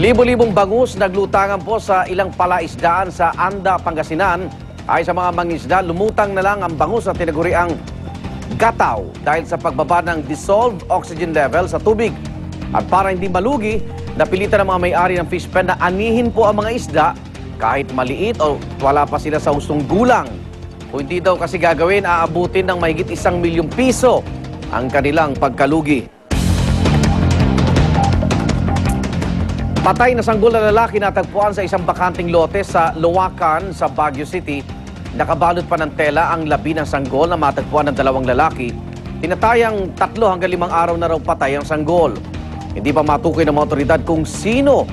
Libo-libong bangus naglutangan po sa ilang palaisdaan sa Anda, Pangasinan. Ay sa mga mangisda, lumutang na lang ang bangus na tinaguriang gataw dahil sa pagbaba ng dissolved oxygen level sa tubig. At para hindi malugi, napilitan ng mga may-ari ng fish pen na anihin po ang mga isda kahit maliit o wala pa sila sa hustong gulang. Kung hindi daw kasi gagawin, aabutin ng mahigit 1 milyong piso ang kanilang pagkalugi. Patay na sanggol na lalaki natagpuan sa isang bakanting lote sa Luwakan sa Baguio City. Nakabalot pa ng tela ang labi ng sanggol na matagpuan ng 2 lalaki. Tinatayang 3 hanggang 5 araw na raw patay ang sanggol. Hindi pa matukoy ng mga otoridad kung sino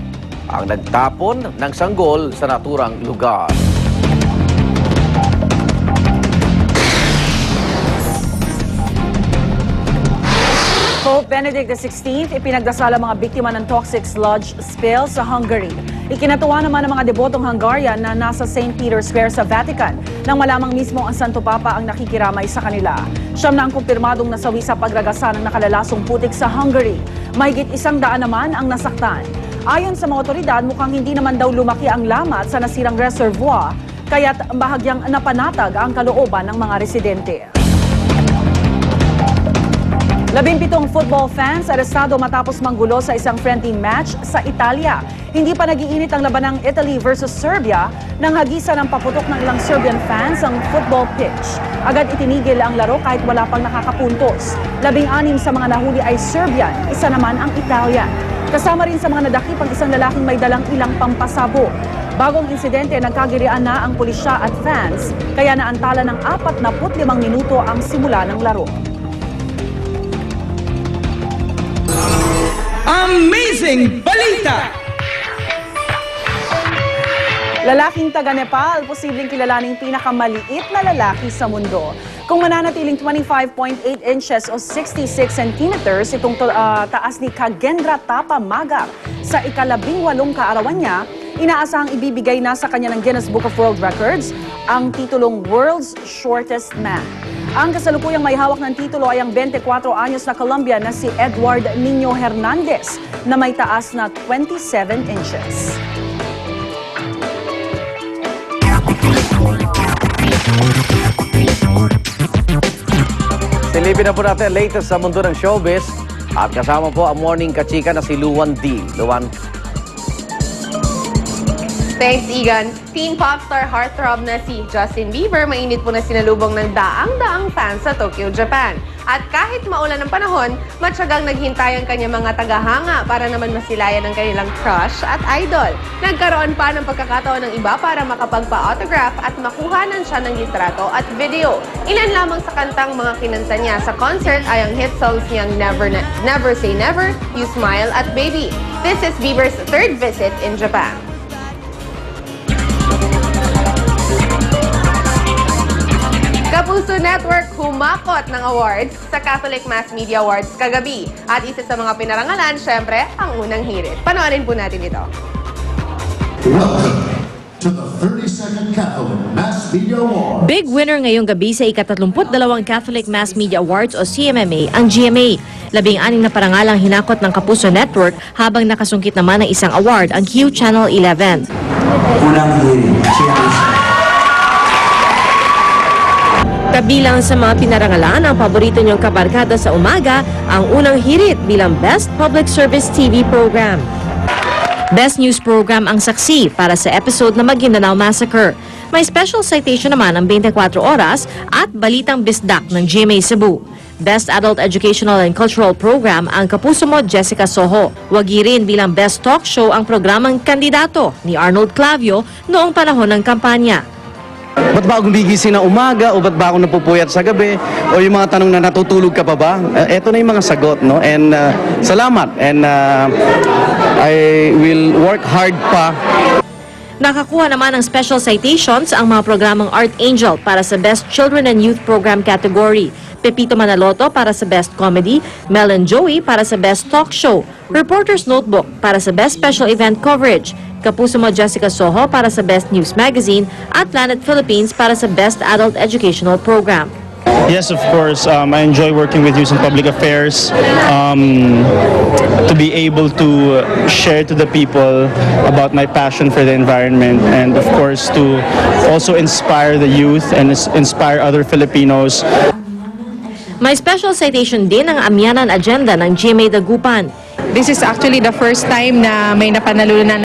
ang nagtapon ng sanggol sa naturang lugar. Pope Benedict XVI ipinagdasal ang mga biktima ng toxic sludge spill sa Hungary. Ikinatuwa naman ng mga debotong Hungarian na nasa St. Peter's Square sa Vatican nang malamang mismo ang Santo Papa ang nakikiramay sa kanila. Siyam na ang kumpirmadong nasawi sa pagragasa ng nakalalasong putik sa Hungary. Mahigit 100 naman ang nasaktan. Ayon sa mga otoridad, mukhang hindi naman daw lumaki ang lamat sa nasirang reservoir, kaya't bahagyang napanatag ang kalooban ng mga residente. 17 football fans arestado matapos manggulo sa isang friendly match sa Italia. Hindi pa nag-iinit ang labanang Italy versus Serbia nang hagisan ng paputok ng ilang Serbian fans ang football pitch. Agad itinigil ang laro kahit wala pang nakakapuntos. 16 sa mga nahuli ay Serbian, isa naman ang Italian. Kasama rin sa mga nadakip ang isang lalaking may dalang ilang pampasabog. Bagong insidente, nagkagirian na ang pulisya at fans, kaya naantala ng 45 minuto ang simula ng laro. Amazing Balita! Lalaking taga-Nepal, posibleng kilalaning pinakamaliit na lalaki sa mundo. Kung mananatiling 25.8 inches o 66 centimeters itong taas ni Kagendra Tapamaga sa ika-18 kaarawan niya, inaasahang ibibigay na sa kanya ng Guinness Book of World Records ang titulong World's Shortest Man. Ang kasalukuyang may hawak ng titulo ay ang 24 anyos na Colombian na si Edward Niño Hernandez na may taas na 27 inches. Silipin na po natin latest sa mundo ng showbiz at kasama po ang morning kachika na si Luwan D. Luwan. Thanks, Igan. Teen popstar heartthrob na si Justin Bieber, mainit po na sinalubong ng daang-daang fans sa Tokyo, Japan. At kahit maulan ng panahon, matyagang naghintay ang kanyang mga tagahanga para naman masilayan ang kanilang crush at idol. Nagkaroon pa ng pagkakataon ng iba para makapagpa-autograph at makuhanan siya ng litrato at video. Ilan lamang sa kantang mga kinanta niya sa concert ay ang hit songs niyang Never Say Never, You Smile at Baby. This is Bieber's 3rd visit in Japan. Kapuso Network humakot ng awards sa Catholic Mass Media Awards kagabi. At isa sa mga pinarangalan, syempre, ang unang hirit. Panoorin po natin ito. Welcome to the 32nd Catholic Mass Media Awards. Big winner ngayong gabi sa ika-32 Catholic Mass Media Awards o CMMA ang GMA. 16 na parangalang hinakot ng Kapuso Network habang nakasungkit naman ng isang award ang Q Channel 11. Unang hirit, Kabilang sa mga pinarangalan, ang paborito niyong kabarkada sa umaga, ang unang hirit bilang Best Public Service TV Program. Best News Program ang saksi para sa episode na Maguindanao Massacre. May special citation naman ang 24 oras at Balitang Bisdak ng GMA Cebu. Best Adult Educational and Cultural Program ang Kapuso Mo Jessica Soho. Wagi rin bilang Best Talk Show ang programang Kandidato ni Arnold Clavio noong panahon ng kampanya. Ba't ba ako gumigising na umaga o ba't ba ako napupuyat sa gabi o yung mga tanong na natutulog ka pa ba? Ito na yung mga sagot, no? And salamat and I will work hard pa. Nakakuha naman ng special citations ang mga programang Art Angel para sa Best Children and Youth Program category, Pepito Manaloto para sa Best Comedy, Mel and Joey para sa Best Talk Show, Reporter's Notebook para sa Best Special Event Coverage, Kapuso Mo Jessica Soho para sa Best News Magazine at Planet Philippines para sa Best Adult Educational Program. Yes, of course. I enjoy working with Youth and Public Affairs. To be able to share to the people about my passion for the environment, and of course to also inspire the youth and inspire other Filipinos. May special citation din ang Amyanan Agenda ng GMA Dagupan. This is actually the first time na may napanalunan